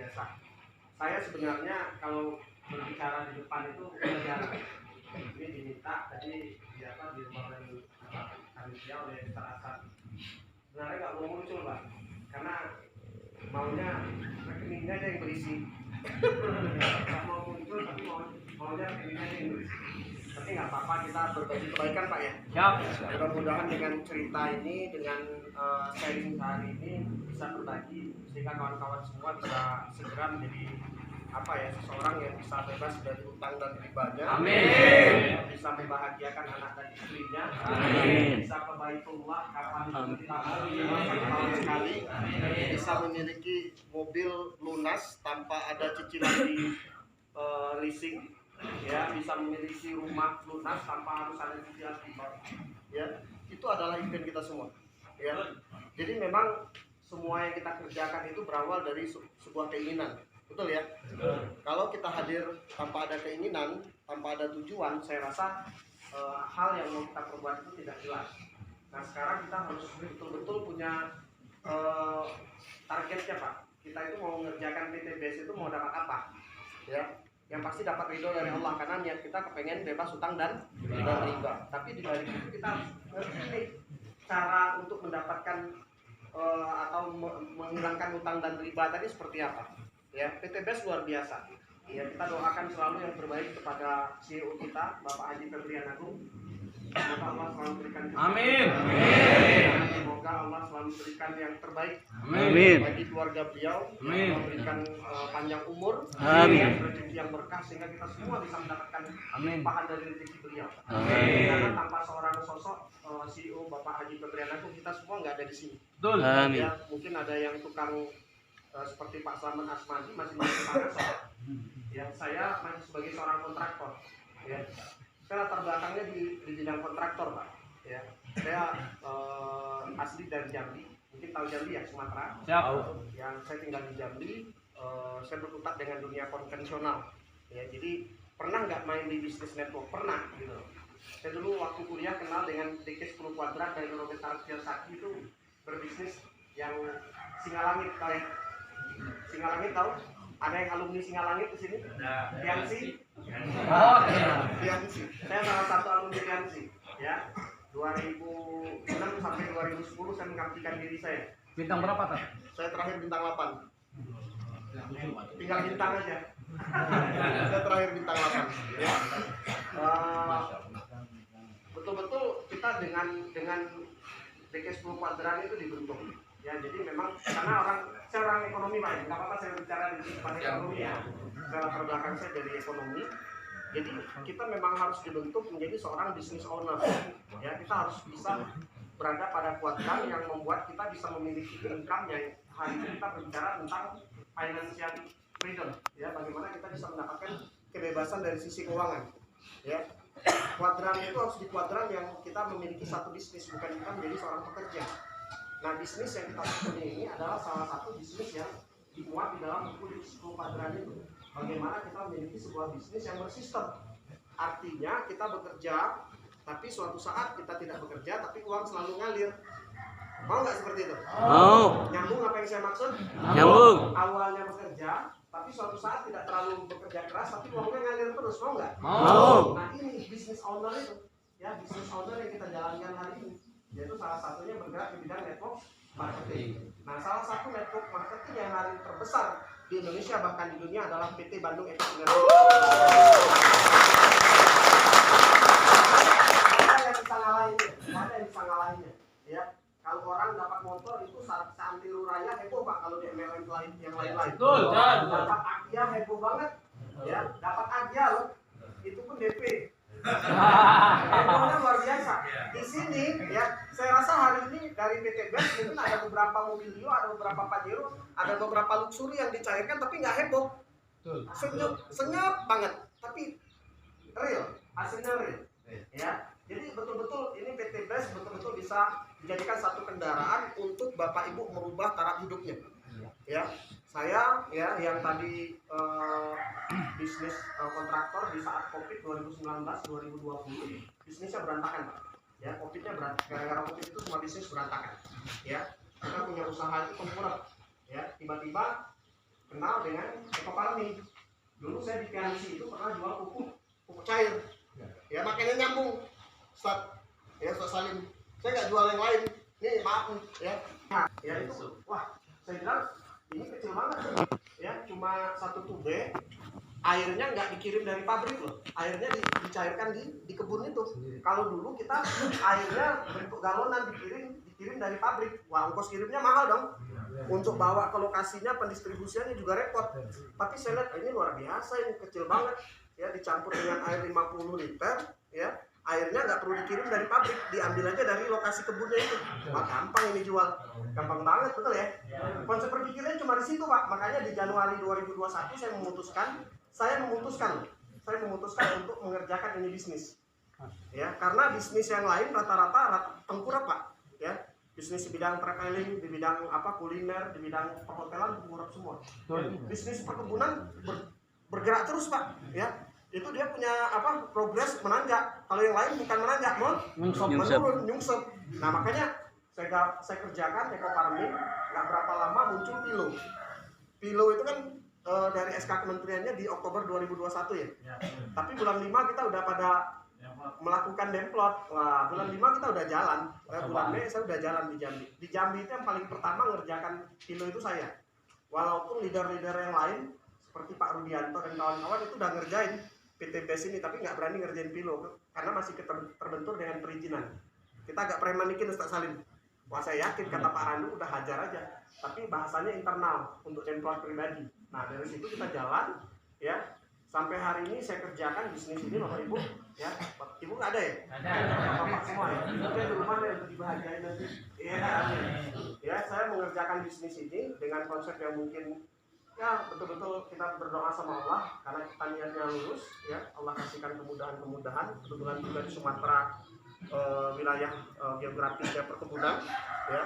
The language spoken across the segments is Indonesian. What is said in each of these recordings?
biasa. Saya sebenarnya kalau berbicara di depan itu jarang. Ini diminta tadi di rumah panitia oleh Ustaz Asad. Sebenarnya nggak mau muncul, Pak, karena maunya rekeningnya aja yang berisi. Nggak mau muncul tapi maunya rekeningnya aja yang berisi. Tapi nggak apa-apa, kita berbagi kebaikan, Pak, ya. Mudah-mudahan dengan cerita ini, dengan sharing hari ini bisa berbagi sehingga kawan-kawan semua bisa segera menjadi seseorang yang bisa bebas dari utang dan ribanya. Amin. Bisa membahagiakan anak dan istrinya. Amin. Bisa ke Baitullah kapan kita mau sekali. Bisa memiliki mobil lunas tanpa ada cicilan di leasing. Ya, bisa memiliki rumah lunas tanpa harus ada cicilan di bank. Ya, itu adalah impian kita semua. Ya, jadi memang semua yang kita kerjakan itu berawal dari sebuah keinginan. Betul ya? Kalau kita hadir tanpa ada keinginan, tanpa ada tujuan, saya rasa hal yang mau kita perbuat itu tidak jelas. Nah, sekarang kita harus betul-betul punya targetnya, Pak. Kita itu mau mengerjakan PTBS itu mau dapat apa? Ya, yang pasti dapat ridho dari Allah, karena niat kita kepengen bebas utang dan riba. Tapi di balik itu kita harus ngerti cara untuk mendapatkan atau menghilangkan utang dan riba tadi seperti apa. Ya, PTBS luar biasa. Ya, kita doakan selalu yang terbaik kepada CEO kita, Bapak Haji Febrian Agung. Semoga Allah selalu berikan Amin. Semoga Allah selalu berikan yang terbaik bagi keluarga beliau. Amin. Memberikan panjang umur, rezeki yang berkah sehingga kita semua bisa mendapatkan limpahan dari rezeki beliau. Karena tanpa seorang sosok CEO Bapak Haji Febrian Agung, kita semua nggak ada di sini. Ya, mungkin ada yang tukang seperti Pak Slamet Asmadi masih semangat, ya, saya masih sebagai seorang kontraktor, ya. Saya latar belakangnya di bidang kontraktor, Pak, ya. Saya asli dari Jambi, mungkin tahu Jambi ya, Sumatera. Yang saya tinggal di Jambi, saya berkutat dengan dunia konvensional, ya. Jadi pernah nggak main di bisnis network? Pernah, gitu. Saya dulu waktu kuliah kenal dengan DK 10 Kuadrat dari Robert Saki itu berbisnis yang Singalangit, kayak Singalangit tahu? Ada yang alumni Singalangit di sini? Tiansi. Tiansi. Saya salah satu alumni Tiansi. Ya, 2006 sampai 2010 saya mengabdikan diri saya. Bintang berapa, Pak? Saya terakhir bintang 8. Tinggal bintang aja. Saya terakhir bintang 8. Ya. Betul-betul kita dengan DK 10 Kuadran itu dibentuk. Ya, jadi memang karena saya orang ekonomi, Pak, nggak apa-apa saya bicara di depan ekonomi ya. Saya latar belakang saya dari ekonomi. Jadi kita memang harus dibentuk menjadi seorang business owner. Ya, kita harus bisa berada pada kuadran yang membuat kita bisa memiliki income yang hari ini kita berbicara tentang financial freedom. Ya, bagaimana kita bisa mendapatkan kebebasan dari sisi keuangan. Ya, kuadran itu harus di kuadran yang kita memiliki satu bisnis, bukan kita menjadi seorang pekerja. Nah, bisnis yang kita punya ini adalah salah satu bisnis yang dimuat di dalam buku 10 Kuadran itu. Bagaimana kita memiliki sebuah bisnis yang bersistem. Artinya kita bekerja, tapi suatu saat kita tidak bekerja, tapi uang selalu ngalir. Mau nggak seperti itu? Mau. Nyambung apa yang saya maksud? Nyambung. Awalnya bekerja, tapi suatu saat tidak terlalu bekerja keras, tapi uangnya ngalir terus. Mau nggak? Mau. Nah, ini bisnis owner itu. Ya, bisnis owner yang kita jalankan hari ini. Yaitu salah satunya bergerak di bidang network marketing. Nah, salah satu network marketing yang hari terbesar di Indonesia bahkan di dunia adalah PT Bandung Efek Energi. Ada yang bisa ngalahinnya, ada yang bisa ngalahinnya. Ya, kalau orang dapat motor itu saat Antiro Raya heboh, Pak, kalau di MLM yang lain-lain. Betul. Dapat Agia heboh banget. Ya, dapat Agia loh. Itu pun DP. Hebohnya luar biasa. Di sini ya, saya rasa hari ini dari PT BES mungkin ada beberapa Mobilio, ada beberapa Pajero, ada beberapa luxury yang dicairkan tapi nggak heboh. Senyap banget, tapi real, hasilnya real. Ya, jadi betul-betul ini PT BES betul-betul bisa dijadikan satu kendaraan untuk Bapak Ibu merubah taraf hidupnya. Ya, saya ya yang tadi bisnis kontraktor di saat Covid 2019-2020 bisnisnya berantakan, Pak. Ya, Covidnya berantakan. Gara-gara Covid itu semua bisnis berantakan. Ya, kita punya usaha itu tengkurap. Ya, tiba-tiba kenal dengan ekoparmi. Dulu saya di PNC itu pernah jual pupuk cair. Ya makanya nyambung, Ustaz. Ya Ustaz Salim. Saya nggak jual yang lain. Nih maaf nih, ya. Nah, ya itu, wah, saya bilang ini kecil banget. Ya, cuma 1 tube. Airnya nggak dikirim dari pabrik loh. Airnya dicairkan di kebun itu. Kalau dulu kita airnya bentuk galonan dikirim dari pabrik. Wah, ongkos kirimnya mahal dong. Untuk bawa ke lokasinya, pendistribusiannya juga repot. Tapi saya lihat ini luar biasa, ini kecil banget. Ya, dicampur dengan air 50 liter, ya. Airnya nggak perlu dikirim dari pabrik, diambil aja dari lokasi kebunnya itu. Wah, gampang ini jual. Gampang banget, betul ya? Konsep berpikirnya cuma di situ, Pak. Makanya di Januari 2021 saya memutuskan untuk mengerjakan ini bisnis. Ya, karena bisnis yang lain rata-rata tengkurap, Pak. Ya. Bisnis di bidang traveling, di bidang kuliner, di bidang perhotelan tengkurap semua. Bisnis perkebunan bergerak terus, Pak. Ya. Itu dia punya progres menanjak. Kalau yang lain bukan menanjak, menurun, nyungsep. Nah, makanya saya kerjakan ekoparmi, nggak berapa lama muncul Pilo. Pilo itu kan dari SK Kementeriannya di Oktober 2021 ya. Tapi bulan 5 kita udah pada melakukan demplot. Wah, bulan 5 kita udah jalan. Bulan Mei saya udah jalan di Jambi. Di Jambi itu yang paling pertama ngerjakan Pilo itu saya. Walaupun leader-leader yang lain seperti Pak Rudianto dan kawan-kawan itu udah ngerjain PTBS ini, tapi nggak berani ngerjain Pilo karena masih terbentur dengan perizinan. Kita agak premanikin Ustaz Salim. Wah, saya yakin kata Pak Randu udah hajar aja. Tapi bahasanya internal untuk demplot pribadi. Nah, dari situ kita jalan, ya. Sampai hari ini saya kerjakan bisnis ini, Bapak Ibu, ya. Ibu nggak ada ya? Ada. Bapak semua ya. Oke, di rumah yang dibahagiain nanti. Iya, ya. Saya mengerjakan bisnis ini dengan konsep yang mungkin ya betul-betul kita berdoa sama Allah karena kita niatnya lurus, ya. Allah kasihkan kemudahan. Kebetulan juga di Sumatera wilayah geografisnya perkebunan, ya.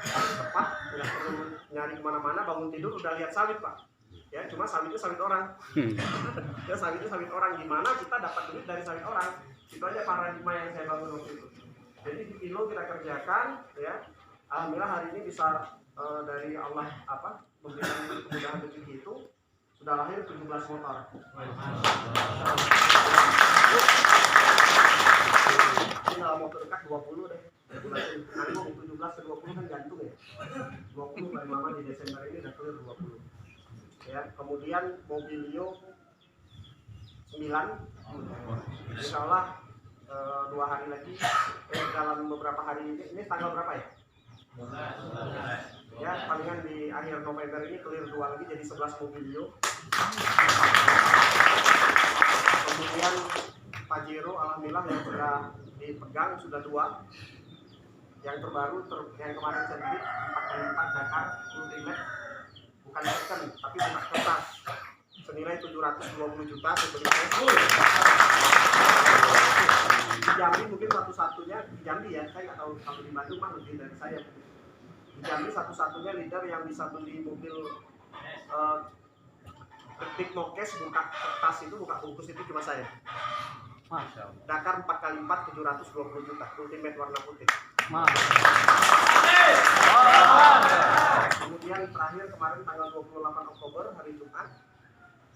Tepat, nggak perlu nyari kemana-mana, bangun tidur udah lihat sawit, Pak. Ya, cuma sawitnya sawit orang. Ya, sawitnya sawit orang. Gimana kita dapat duit dari sawit orang? Itu aja paradigma yang saya bangun waktu itu. Jadi di Pilo kita kerjakan, ya. Alhamdulillah hari ini bisa dari Allah memberikan kemudahan rezeki itu sudah lahir 17 motor. Ini dalam waktu dekat 20 deh. Nanti mau 17 ke 20 kan gantung ya. 20 paling lama di Desember ini udah clear 20. Ya, kemudian Mobilio 9, insya Allah 2 hari lagi, dalam beberapa hari ini tanggal berapa ya? Ya, palingan di akhir November ini clear 2 lagi jadi 11 Mobilio. Kemudian Pajero alhamdulillah yang sudah dipegang sudah 2. Yang terbaru yang kemarin saya beli 4x4 Dakar Ultimate, bukan second tapi bukan kertas, senilai 720 juta saya beli di Jambi. Mungkin satu-satunya di Jambi ya, saya nggak tahu kalau di Bandung mah lebih dari saya. Di Jambi satu-satunya leader yang bisa beli mobil ketik nokes buka kertas itu, buka bungkus itu cuma saya. Dakar 4x4 720 juta Ultimate warna putih. Kemudian terakhir kemarin tanggal 28 Oktober hari Jumat,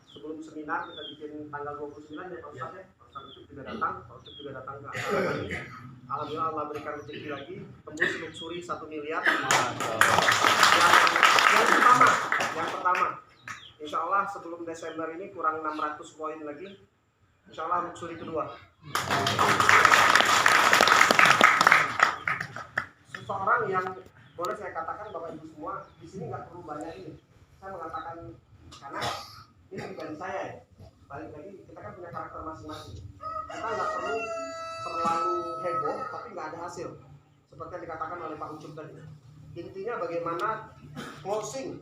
sebelum seminar kita bikin tanggal 29 ya Pak Ustadz ya. Pak Ustadz juga datang, Pak Ustadz juga datang ke acara ini. Alhamdulillah Allah berikan rezeki lagi, tembus luxury 1 miliar. Yang pertama, insya Allah sebelum Desember ini kurang 600 poin lagi. Insya Allah luxury kedua. Seseorang yang boleh saya katakan Bapak Ibu semua di sini nggak perlu banyak ini. Saya mengatakan karena ini pribadi saya ya. Balik lagi kita kan punya karakter masing-masing. Kita nggak perlu terlalu heboh tapi nggak ada hasil. Seperti yang dikatakan oleh Pak Ucup tadi. Intinya bagaimana closing,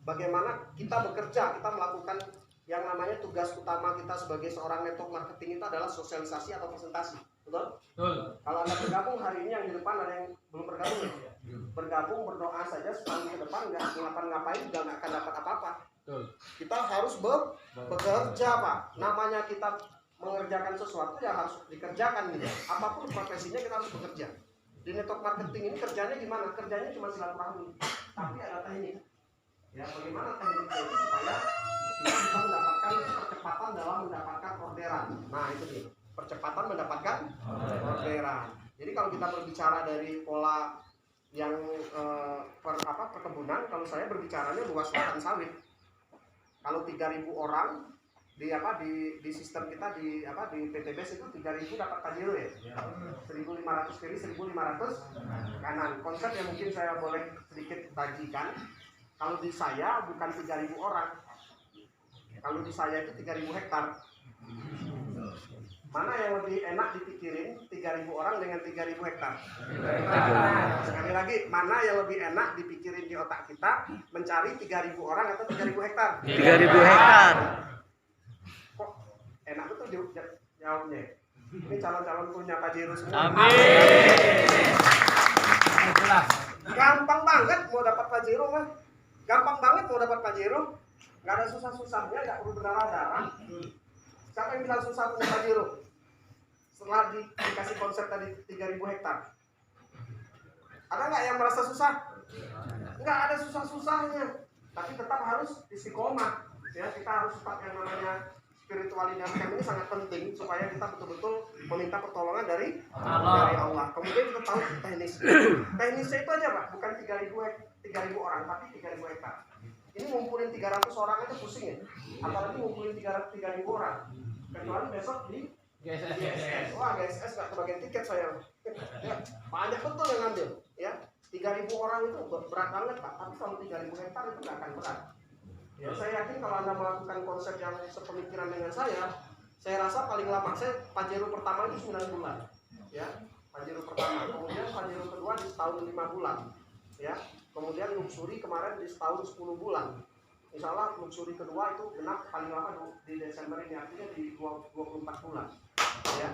bagaimana kita bekerja, kita melakukan yang namanya tugas utama kita sebagai seorang network marketing itu adalah sosialisasi atau presentasi. Betul? Betul. Kalau Anda bergabung hari ini yang di depan ada yang belum bergabung ya? Bergabung, berdoa saja setahun ke depan nggak ngapa-ngapain juga nggak akan dapat apa-apa. Betul. Kita harus bekerja, Pak. Namanya kita mengerjakan sesuatu yang harus dikerjakan gitu. Apapun profesinya kita harus bekerja. Di network marketing ini kerjanya gimana? Kerjanya cuma silaturahmi, tapi ada teknik. Ya, bagaimana tekniknya itu supaya kita bisa mendapatkan percepatan dalam mendapatkan orderan. Nah, itu dia, percepatan mendapatkan orderan. Jadi kalau kita berbicara dari pola yang perkebunan, kalau saya berbicaranya luas lahan sawit. Kalau 3.000 orang di sistem kita di PTBS itu 3.000 dapat pajero ya. 1.500 kiri, 1.500 kanan. Konsep yang mungkin saya boleh sedikit bagikan. Kalau di saya bukan 3.000 orang. Kalau di saya itu 3.000 hektar. Mana yang lebih enak dipikirin 3.000 orang dengan 3.000 hektar? Sekali lagi, mana yang lebih enak dipikirin di otak kita mencari 3.000 orang atau 3.000 hektar? 3.000 hektar. Kok enak betul jawabnya? Ini calon-calon punya Pajero semua. Amin. Gampang banget mau dapat Pajero mah. Gampang banget mau dapat Pajero. Nggak ada susah-susahnya, nggak perlu berdarah-darah. Siapa yang bilang susah punya Pajero? Setelah dikasih konsep tadi 3.000 hektar. Ada nggak yang merasa susah? Nggak ada susah-susahnya. Tapi tetap harus istiqomah. Ya, kita harus tetap yang namanya spiritualitas ini sangat penting supaya kita betul-betul meminta pertolongan dari Allah. Kemudian kita tahu teknis. Teknisnya itu aja Pak, bukan 3.000 orang, tapi 3.000 hektar. Ini ngumpulin 300 orang aja pusing ya. Apalagi ngumpulin 3.000 orang. Kecuali besok di GSS. Wah, GSS nggak kebagian tiket saya. Ya, banyak betul yang ngambil. Ya, 3.000 orang itu berat banget Pak. Tapi kalau 3.000 hektar itu nggak akan berat. Ya, saya yakin kalau Anda melakukan konsep yang sepemikiran dengan saya rasa paling lama saya Pajero pertama itu 9 bulan. Ya, Pajero pertama. Kemudian Pajero kedua di setahun 5 bulan. Ya, kemudian Luxury kemarin di setahun 10 bulan. Insya Allah Luxury kedua itu genap paling lama di Desember ini, artinya di 24 bulan. Ya,